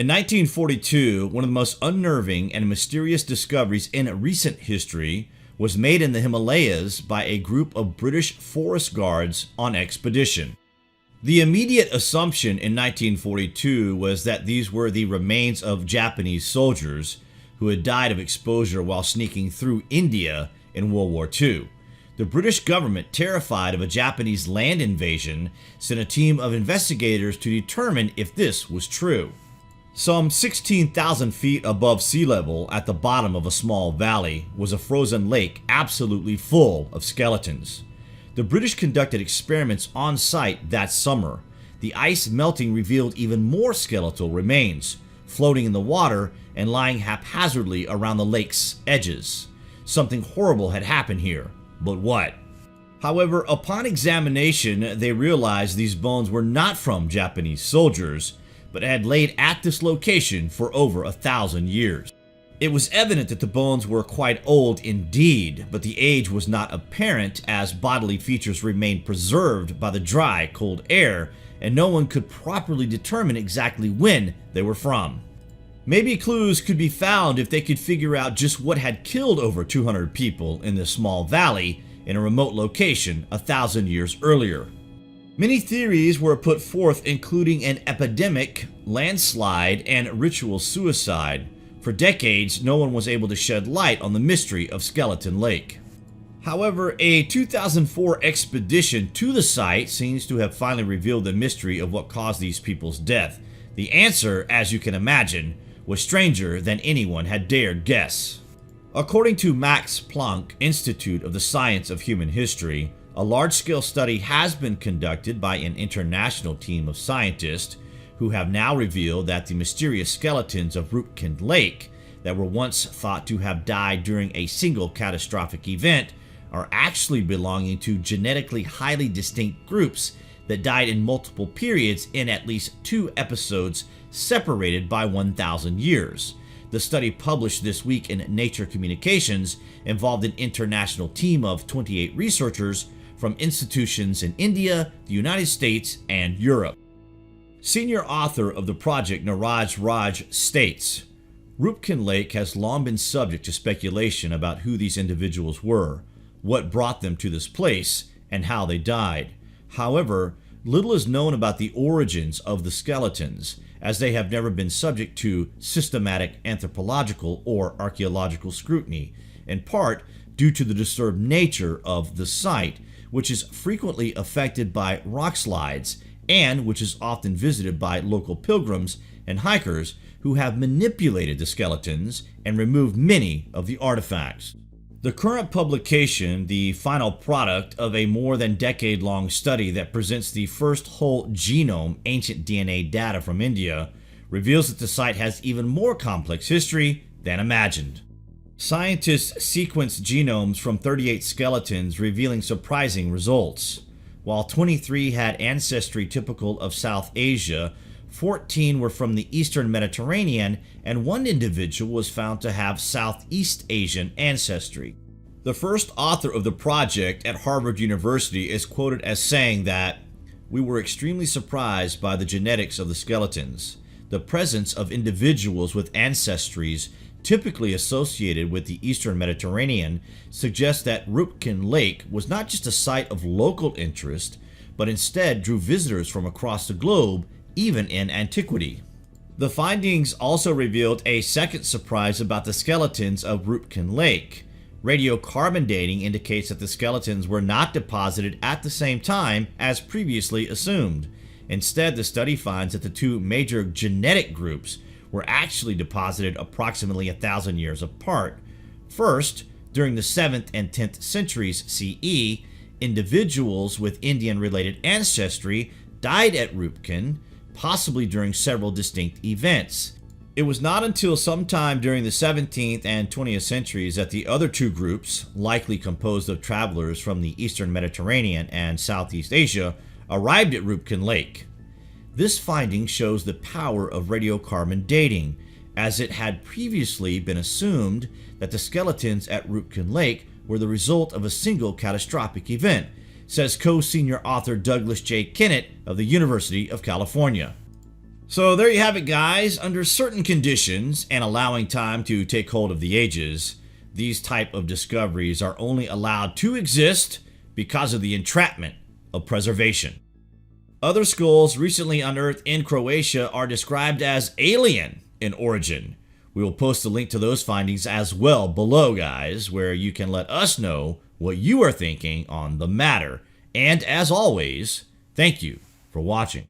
In 1942, one of the most unnerving and mysterious discoveries in recent history was made in the Himalayas by a group of British forest guards on expedition. The immediate assumption in 1942 was that these were the remains of Japanese soldiers who had died of exposure while sneaking through India in World War II. The British government, terrified of a Japanese land invasion, sent a team of investigators to determine if this was true. Some 16,000 feet above sea level at the bottom of a small valley was a frozen lake absolutely full of skeletons. The British conducted experiments on site that summer. The ice melting revealed even more skeletal remains, floating in the water and lying haphazardly around the lake's edges. Something horrible had happened here, but what? However, upon examination, they realized these bones were not from Japanese soldiers, but had laid at this location for over 1,000 years. It was evident that the bones were quite old indeed, but the age was not apparent as bodily features remained preserved by the dry, cold air, and no one could properly determine exactly when they were from. Maybe clues could be found if they could figure out just what had killed over 200 people in this small valley in a remote location 1,000 years earlier. Many theories were put forth, including an epidemic, landslide, and ritual suicide. For decades, no one was able to shed light on the mystery of Skeleton Lake. However, a 2004 expedition to the site seems to have finally revealed the mystery of what caused these people's death. The answer, as you can imagine, was stranger than anyone had dared guess. According to Max Planck Institute of the Science of Human History, a large-scale study has been conducted by an international team of scientists who have now revealed that the mysterious skeletons of Rupkin Lake that were once thought to have died during a single catastrophic event are actually belonging to genetically highly distinct groups that died in multiple periods in at least 2 episodes separated by 1,000 years. The study, published this week in Nature Communications, involved an international team of 28 researchers from institutions in India, the United States, and Europe. Senior author of the project, Niraj Raj, states, Rupkin Lake has long been subject to speculation about who these individuals were, what brought them to this place, and how they died. However, little is known about the origins of the skeletons, as they have never been subject to systematic anthropological or archaeological scrutiny, in part due to the disturbed nature of the site, which is frequently affected by rock slides and which is often visited by local pilgrims and hikers who have manipulated the skeletons and removed many of the artifacts. The current publication, the final product of a more than decade-long study that presents the first whole genome ancient DNA data from India, reveals that the site has even more complex history than imagined. Scientists sequenced genomes from 38 skeletons, revealing surprising results. While 23 had ancestry typical of South Asia, 14 were from the Eastern Mediterranean, and 1 individual was found to have Southeast Asian ancestry. The first author of the project at Harvard University is quoted as saying that, "We were extremely surprised by the genetics of the skeletons. The presence of individuals with ancestries typically associated with the Eastern Mediterranean suggests that Rupkin Lake was not just a site of local interest, but instead drew visitors from across the globe, even in antiquity." The findings also revealed a second surprise about the skeletons of Rupkin Lake. Radiocarbon dating indicates that the skeletons were not deposited at the same time as previously assumed. Instead, the study finds that the 2 major genetic groups were actually deposited approximately 1,000 years apart. First, during the 7th and 10th centuries CE, individuals with Indian-related ancestry died at Rupkin, possibly during several distinct events. It was not until sometime during the 17th and 20th centuries that the other 2 groups, likely composed of travelers from the Eastern Mediterranean and Southeast Asia, arrived at Rupkin Lake. This finding shows the power of radiocarbon dating, as it had previously been assumed that the skeletons at Rupkin Lake were the result of a single catastrophic event, says co-senior author Douglas J. Kennett of the University of California. So there you have it, guys. Under certain conditions and allowing time to take hold of the ages, these type of discoveries are only allowed to exist because of the entrapment of preservation. Other skulls recently unearthed in Croatia are described as alien in origin. We will post a link to those findings as well below, guys, where you can let us know what you are thinking on the matter. And as always, thank you for watching.